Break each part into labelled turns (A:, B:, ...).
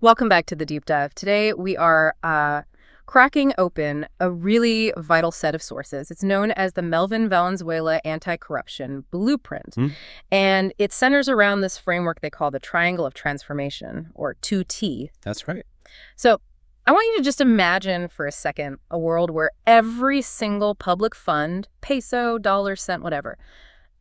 A: Welcome back to the deep dive. Today we are cracking open a really vital set of sources. It's known as the Melvyn Valenzuela Anti-Corruption Blueprint. And it centers around this framework they call the Triangle of Transformation, or 2T.
B: That's right.
A: So I want you to just imagine for a second a world where every single public fund, peso, dollar, cent, whatever,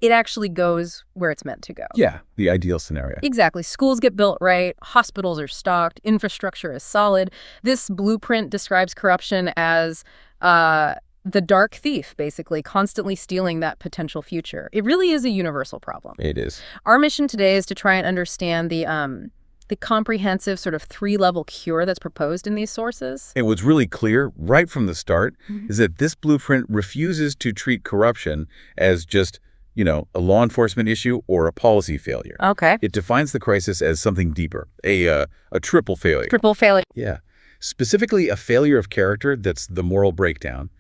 A: it actually goes where it's meant to go.
B: Yeah, the ideal scenario.
A: Exactly. Schools get built right, hospitals are stocked, infrastructure is solid. This blueprint describes corruption as the dark thief, basically, constantly stealing that potential future. It really is a universal problem.
B: It is.
A: Our mission today is to try and understand the comprehensive sort of three-level cure that's proposed in these sources.
B: And what's really clear right from the start is that this blueprint refuses to treat corruption as just a law enforcement issue or a policy failure.
A: Okay.
B: It defines the crisis as something deeper, a triple failure.
A: Triple failure.
B: Yeah. Specifically, a failure of character, that's the moral breakdown.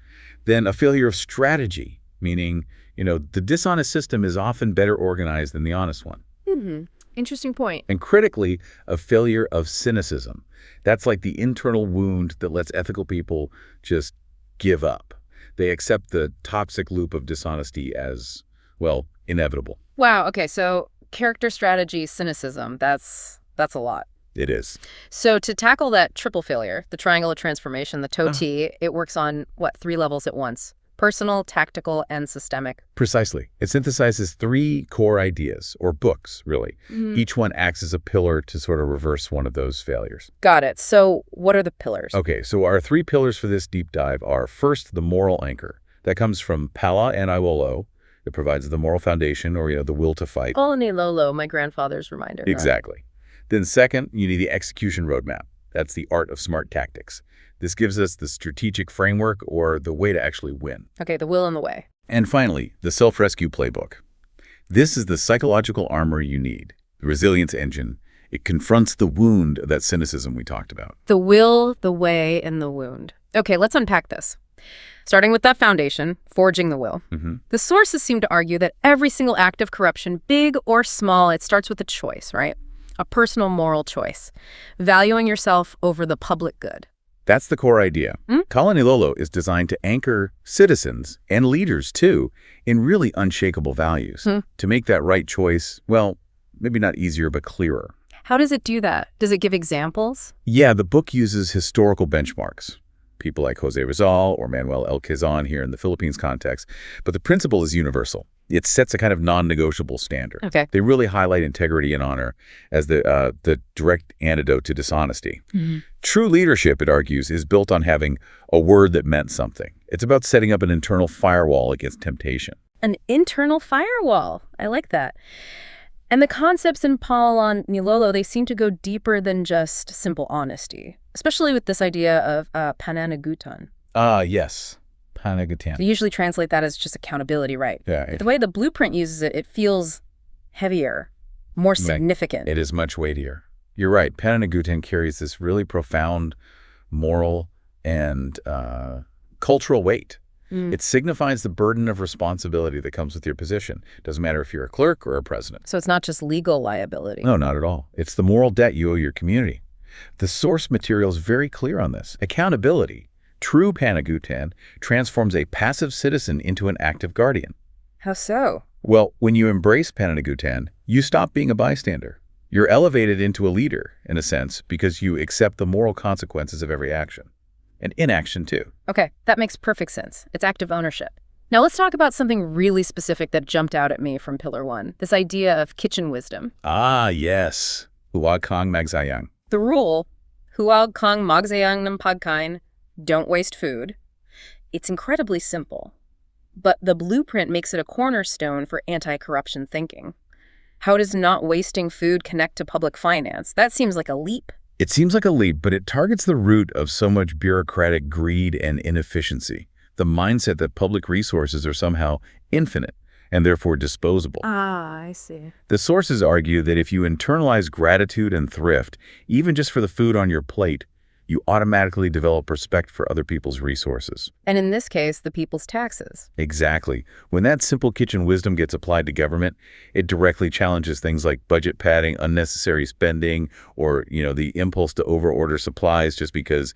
B: Then a failure of strategy, meaning, the dishonest system is often better organized than the honest one.
A: Interesting point.
B: And critically, a failure of cynicism. That's like the internal wound that lets ethical people just give up. They accept the toxic loop of dishonesty as, well, inevitable.
A: Wow. Okay. So character, strategy, cynicism, that's a lot.
B: It is.
A: So to tackle that triple failure, the triangle of transformation, the TOTI, it works on, three levels at once? Personal, tactical, and systemic.
B: Precisely. It synthesizes three core ideas, or books, really. Each one acts as a pillar to sort of reverse one of those failures.
A: Got it. So what are the pillars?
B: Okay, so our three pillars for this deep dive are, first, the moral anchor. That comes from Pananagutan. It provides the moral foundation, or, the will to fight.
A: Colony Lolo, my grandfather's reminder.
B: Exactly. Then second, you need the execution roadmap. That's the art of smart tactics. This gives us the strategic framework, or the way to actually win.
A: Okay, the will and the way.
B: And finally, the self-rescue playbook. This is the psychological armor you need, the resilience engine. It confronts the wound of that cynicism we talked about.
A: The will, the way, and the wound. Okay, let's unpack this. Starting with that foundation, forging the will. The sources seem to argue that every single act of corruption, big or small, it starts with a choice, right? A personal moral choice. Valuing yourself over the public good.
B: That's the core idea. Colony Lolo is designed to anchor citizens, and leaders too, in really unshakable values. To make that right choice, well, maybe not easier, but clearer.
A: How does it do that? Does it give examples?
B: Yeah, the book uses historical benchmarks. People like Jose Rizal or Manuel El Quezon here in the Philippines context. But the principle is universal. It sets a kind of non-negotiable standard.
A: Okay.
B: They really highlight integrity and honor as the direct antidote to dishonesty. True leadership, it argues, is built on having a word that meant something. It's about setting up an internal firewall against temptation.
A: An internal firewall. I like that. And the concepts in Pananagutan, they seem to go deeper than just simple honesty, especially with this idea of Pananagutan.
B: Yes. Pananagutan.
A: They usually translate that as just accountability, right?
B: Yeah.
A: But the way the blueprint uses it, it feels heavier, more significant.
B: It is much weightier. You're right. Pananagutan carries this really profound moral and cultural weight. It signifies the burden of responsibility that comes with your position. Doesn't matter if you're a clerk or a president.
A: So it's not just legal liability.
B: No, not at all. It's the moral debt you owe your community. The source material is very clear on this. Accountability, true Pananagutan, transforms a passive citizen into an active guardian.
A: How so?
B: Well, when you embrace Pananagutan, you stop being a bystander. You're elevated into a leader, in a sense, because you accept the moral consequences of every action. And inaction, too.
A: Okay, that makes perfect sense. It's active ownership. Now let's talk about something really specific that jumped out at me from Pillar 1, this idea of kitchen wisdom.
B: Ah, yes. Huwag kang magsayang.
A: The rule, huwag kang magsayang ng pagkain, don't waste food. It's incredibly simple, but the blueprint makes it a cornerstone for anti-corruption thinking. How does not wasting food connect to public finance? That seems like a leap.
B: It seems like a leap, but it targets the root of so much bureaucratic greed and inefficiency, the mindset that public resources are somehow infinite and therefore disposable.
A: Ah, I see.
B: The sources argue that if you internalize gratitude and thrift, even just for the food on your plate, You automatically develop respect for other people's resources.
A: And in this case, the people's taxes.
B: Exactly. When that simple kitchen wisdom gets applied to government, it directly challenges things like budget padding, unnecessary spending, or, the impulse to overorder supplies just because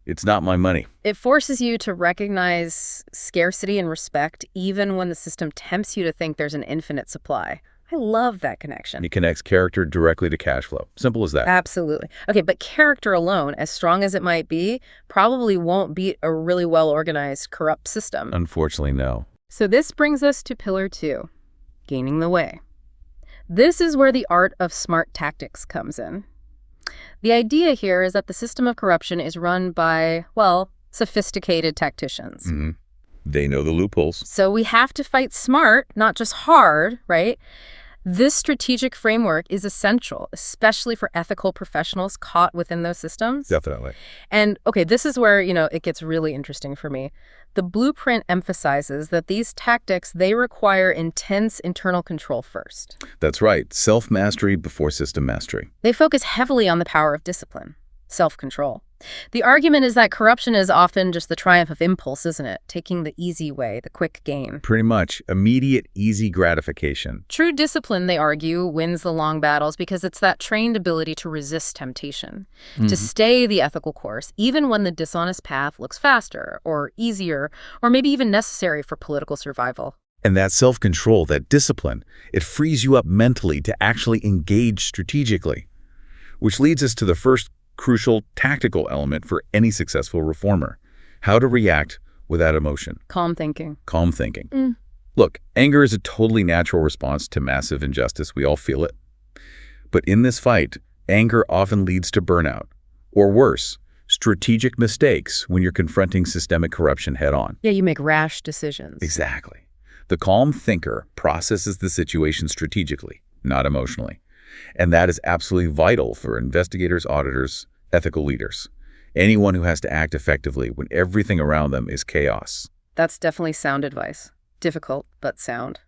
B: it's not my money.
A: It forces you to recognize scarcity and respect even when the system tempts you to think there's an infinite supply. I love that connection.
B: It connects character directly to cash flow. Simple as that.
A: Absolutely. Okay, but character alone, as strong as it might be, probably won't beat a really well-organized, corrupt system.
B: Unfortunately, no.
A: So this brings us to Pillar 2, gaining the way. This is where the art of smart tactics comes in. The idea here is that the system of corruption is run by, sophisticated tacticians.
B: Mm-hmm. They know the loopholes.
A: So we have to fight smart, not just hard, right? This strategic framework is essential, especially for ethical professionals caught within those systems.
B: Definitely.
A: And, okay, this is where, it gets really interesting for me. The blueprint emphasizes that these tactics, they require intense internal control first.
B: That's right. Self-mastery before system mastery.
A: They focus heavily on the power of discipline, self-control. The argument is that corruption is often just the triumph of impulse, isn't it? Taking the easy way, the quick gain.
B: Pretty much. Immediate, easy gratification.
A: True discipline, they argue, wins the long battles because it's that trained ability to resist temptation, to stay the ethical course, even when the dishonest path looks faster or easier or maybe even necessary for political survival.
B: And that self-control, that discipline, it frees you up mentally to actually engage strategically. Which leads us to the first crucial tactical element for any successful reformer: how to react without emotion.
A: Calm thinking.
B: Calm thinking. Look, anger is a totally natural response to massive injustice. We all feel it. But in this fight, anger often leads to burnout, or worse, strategic mistakes when you're confronting systemic corruption head-on.
A: Yeah, you make rash decisions.
B: Exactly. The calm thinker processes the situation strategically, not emotionally. And that is absolutely vital for investigators, auditors, ethical leaders. Anyone who has to act effectively when everything around them is chaos.
A: That's definitely sound advice. Difficult, but sound.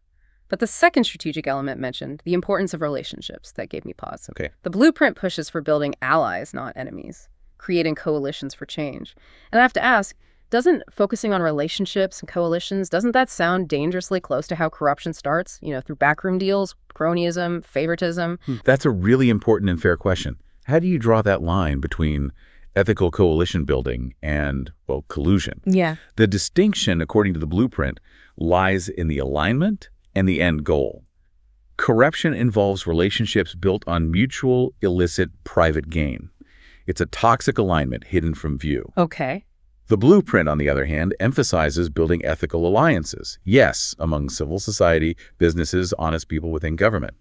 A: But the second strategic element mentioned, the importance of relationships, that gave me pause.
B: Okay.
A: The blueprint pushes for building allies, not enemies, creating coalitions for change. And I have to ask, doesn't focusing on relationships and coalitions, doesn't that sound dangerously close to how corruption starts? Through backroom deals, cronyism, favoritism?
B: That's a really important and fair question. How do you draw that line between ethical coalition building and, collusion?
A: Yeah.
B: The distinction, according to the blueprint, lies in the alignment and the end goal. Corruption involves relationships built on mutual, illicit, private gain. It's a toxic alignment hidden from view.
A: Okay.
B: The blueprint, on the other hand, emphasizes building ethical alliances, yes, among civil society, businesses, honest people within government.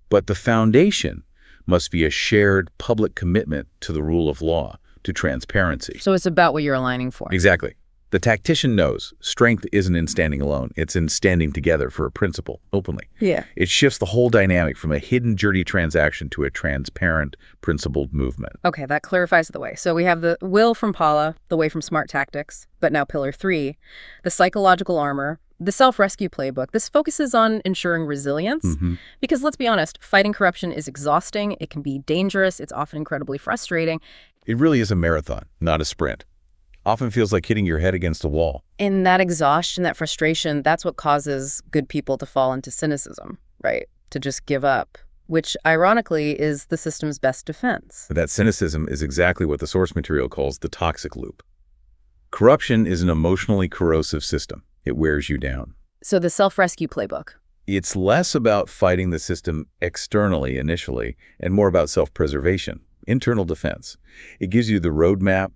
B: But the foundation must be a shared public commitment to the rule of law, to transparency.
A: So it's about what you're aligning for.
B: Exactly. The tactician knows strength isn't in standing alone. It's in standing together for a principle, openly.
A: Yeah.
B: It shifts the whole dynamic from a hidden, dirty transaction to a transparent, principled movement.
A: Okay, that clarifies the way. So we have the will from Paula, the way from smart tactics, but now Pillar 3, the psychological armor, the self-rescue playbook. This focuses on ensuring resilience because, let's be honest, fighting corruption is exhausting. It can be dangerous. It's often incredibly frustrating.
B: It really is a marathon, not a sprint. Often feels like hitting your head against a wall.
A: And that exhaustion, that frustration, that's what causes good people to fall into cynicism, right? To just give up, which ironically is the system's best defense.
B: That cynicism is exactly what the source material calls the toxic loop. Corruption is an emotionally corrosive system. It wears you down.
A: So the self-rescue playbook.
B: It's less about fighting the system externally initially and more about self-preservation, internal defense. It gives you the roadmap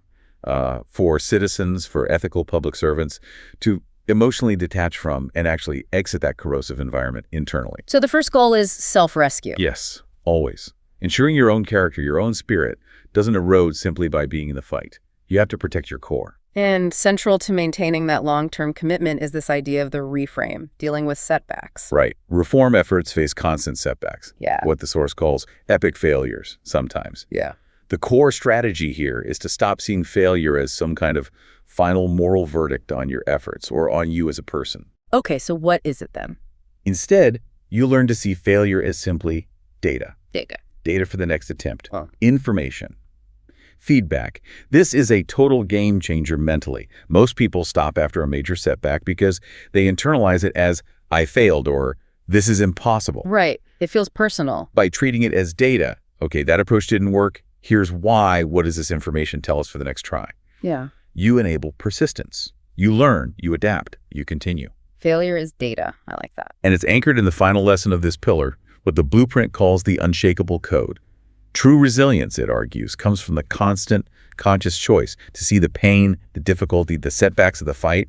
B: for citizens, for ethical public servants, to emotionally detach from and actually exit that corrosive environment internally.
A: So the first goal is self-rescue.
B: Yes, always. Ensuring your own character, your own spirit, doesn't erode simply by being in the fight. You have to protect your core.
A: And central to maintaining that long-term commitment is this idea of the reframe, dealing with setbacks.
B: Right. Reform efforts face constant setbacks.
A: Yeah.
B: What the source calls epic failures, sometimes.
A: Yeah.
B: The core strategy here is to stop seeing failure as some kind of final moral verdict on your efforts or on you as a person.
A: Okay, so what is it then?
B: Instead, you learn to see failure as simply data.
A: Data.
B: Data for the next attempt. Information. Feedback. This is a total game changer mentally. Most people stop after a major setback because they internalize it as, I failed, or this is impossible.
A: Right. It feels personal.
B: By treating it as data, okay, that approach didn't work. Here's why. What does this information tell us for the next try?
A: Yeah.
B: You enable persistence. You learn, you adapt, you continue.
A: Failure is data. I like that.
B: And it's anchored in the final lesson of this pillar, what the blueprint calls the unshakable code. True resilience, it argues, comes from the constant, conscious choice to see the pain, the difficulty, the setbacks of the fight,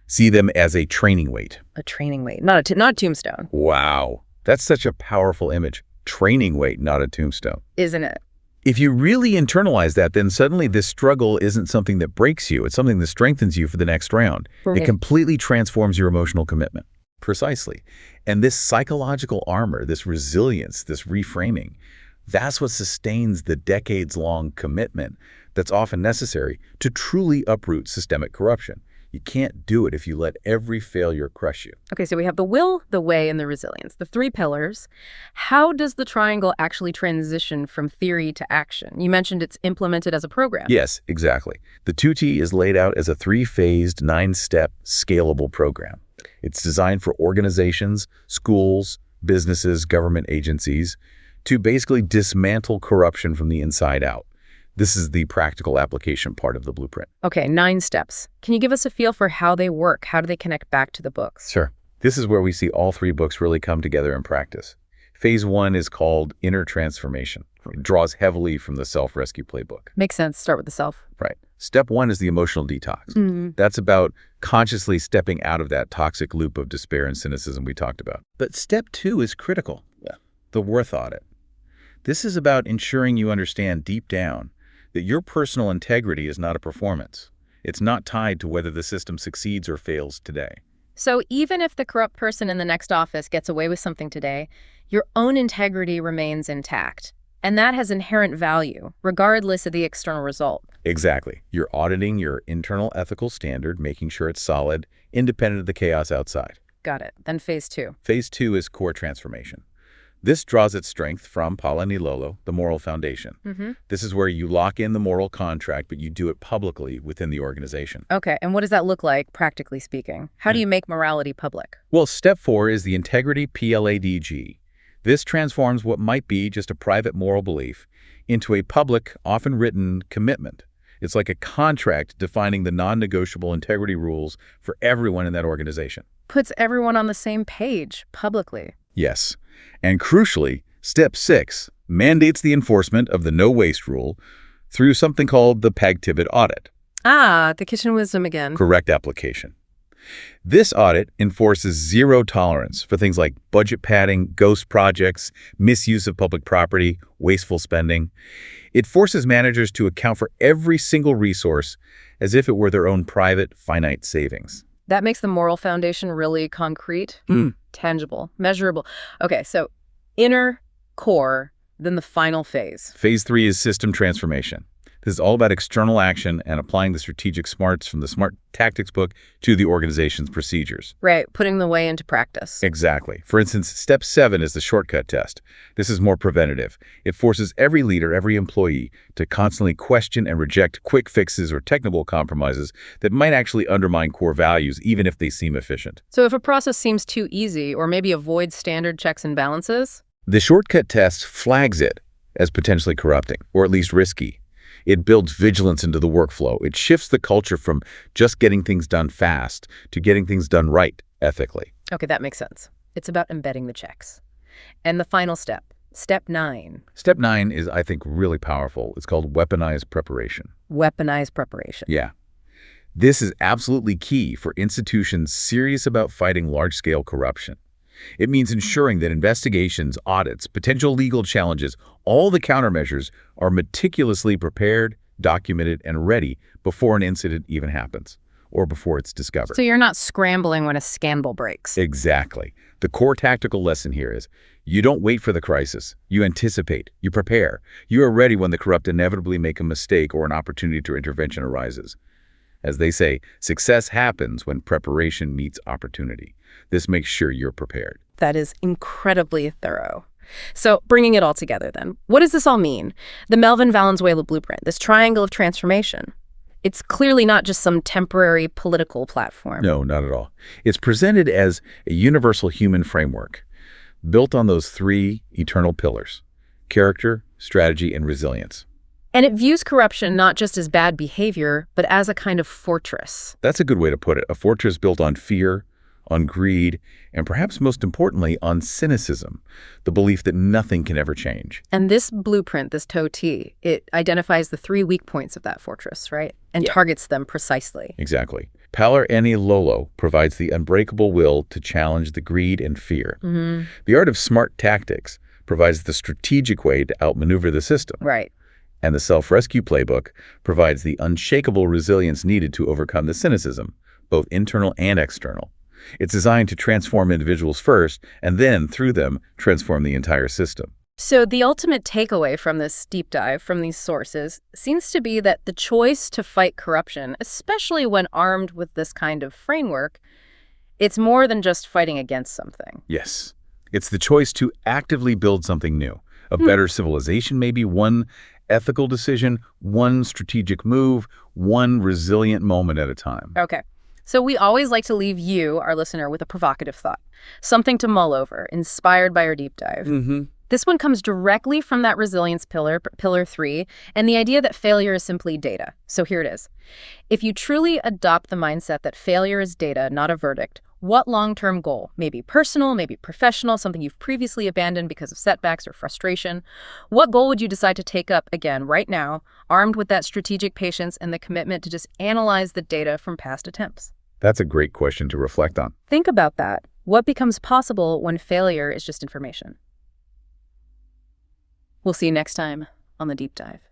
B: see them as a training weight.
A: A training weight, not a tombstone.
B: Wow. That's such a powerful image. Training weight, not a tombstone.
A: Isn't it?
B: If you really internalize that, then suddenly this struggle isn't something that breaks you. It's something that strengthens you for the next round.
A: Right.
B: It completely transforms your emotional commitment. Precisely. And this psychological armor, this resilience, this reframing, that's what sustains the decades-long commitment that's often necessary to truly uproot systemic corruption. You can't do it if you let every failure crush you.
A: Okay, so we have the will, the way, and the resilience, the three pillars. How does the triangle actually transition from theory to action? You mentioned it's implemented as a program.
B: Yes, exactly. The 2T is laid out as a three-phased, nine-step, scalable program. It's designed for organizations, schools, businesses, government agencies to basically dismantle corruption from the inside out. This is the practical application part of the blueprint.
A: Okay, 9 steps. Can you give us a feel for how they work? How do they connect back to the books?
B: Sure. This is where we see all 3 books really come together in practice. Phase 1 is called Inner Transformation. It draws heavily from the Self-Rescue Playbook.
A: Makes sense. Start with the self.
B: Right. Step 1 is the emotional detox. That's about consciously stepping out of that toxic loop of despair and cynicism we talked about. But step 2 is critical. The worth audit. This is about ensuring you understand deep down that your personal integrity is not a performance. It's not tied to whether the system succeeds or fails today.
A: So even if the corrupt person in the next office gets away with something today, your own integrity remains intact. And that has inherent value, regardless of the external result.
B: Exactly. You're auditing your internal ethical standard, making sure it's solid, independent of the chaos outside.
A: Got it. Then phase 2.
B: Phase 2 is core transformation. This draws its strength from Pananagutan, the moral foundation. This is where you lock in the moral contract, but you do it publicly within the organization.
A: Okay, and what does that look like, practically speaking? How do you make morality public?
B: Well, step 4 is the integrity PLADG. This transforms what might be just a private moral belief into a public, often written commitment. It's like a contract defining the non-negotiable integrity rules for everyone in that organization.
A: Puts everyone on the same page, publicly.
B: Yes. And crucially, step 6 mandates the enforcement of the no waste rule through something called the PAG-TIVET audit.
A: Ah, the kitchen wisdom again.
B: Correct application. This audit enforces zero tolerance for things like budget padding, ghost projects, misuse of public property, wasteful spending. It forces managers to account for every single resource as if it were their own private, finite savings.
A: That makes the moral foundation really concrete, tangible, measurable. Okay, so inner, core, then the final phase.
B: Phase 3 is system transformation. This is all about external action and applying the strategic smarts from the Smart Tactics book to the organization's procedures.
A: Right, putting the way into practice.
B: Exactly. For instance, step 7 is the shortcut test. This is more preventative. It forces every leader, every employee to constantly question and reject quick fixes or technical compromises that might actually undermine core values, even if they seem efficient.
A: So if a process seems too easy or maybe avoids standard checks and balances?
B: The shortcut test flags it as potentially corrupting, or at least risky. It builds vigilance into the workflow. It shifts the culture from just getting things done fast to getting things done right, ethically.
A: Okay, that makes sense. It's about embedding the checks. And the final step, step 9.
B: Step 9 is, I think, really powerful. It's called weaponized preparation.
A: Weaponized preparation.
B: Yeah. This is absolutely key for institutions serious about fighting large-scale corruption. It means ensuring that investigations, audits, potential legal challenges, all the countermeasures are meticulously prepared, documented, and ready before an incident even happens, or before it's discovered.
A: So you're not scrambling when a scandal breaks.
B: Exactly. The core tactical lesson here is you don't wait for the crisis. You anticipate. You prepare. You are ready when the corrupt inevitably make a mistake or an opportunity to intervention arises. As they say, success happens when preparation meets opportunity. This makes sure you're prepared.
A: That is incredibly thorough. So bringing it all together then, what does this all mean? The Melvyn Valenzuela blueprint, this triangle of transformation. It's clearly not just some temporary political platform.
B: No, not at all. It's presented as a universal human framework built on those three eternal pillars: character, strategy, and resilience.
A: And it views corruption not just as bad behavior, but as a kind of fortress.
B: That's a good way to put it. A fortress built on fear, on greed, and perhaps most importantly, on cynicism, the belief that nothing can ever change.
A: And this blueprint, this TOT, it identifies the three weak points of that fortress, right? And targets them precisely.
B: Exactly. Lolo provides the unbreakable will to challenge the greed and fear. The art of smart tactics provides the strategic way to outmaneuver the system.
A: Right.
B: And the self-rescue playbook provides the unshakable resilience needed to overcome the cynicism, both internal and external. It's designed to transform individuals first, and then, through them, transform the entire system.
A: So the ultimate takeaway from this deep dive from these sources seems to be that the choice to fight corruption, especially when armed with this kind of framework, it's more than just fighting against something.
B: Yes. It's the choice to actively build something new. A better civilization, maybe one ethical decision, one strategic move, one resilient moment at a time.
A: Okay. So we always like to leave you, our listener, with a provocative thought, something to mull over, inspired by our deep dive. This one comes directly from that resilience pillar, pillar 3, and the idea that failure is simply data. So here it is. If you truly adopt the mindset that failure is data, not a verdict, what long-term goal, maybe personal, maybe professional, something you've previously abandoned because of setbacks or frustration, what goal would you decide to take up again right now, armed with that strategic patience and the commitment to just analyze the data from past attempts?
B: That's a great question to reflect on.
A: Think about that. What becomes possible when failure is just information? We'll see you next time on The Deep Dive.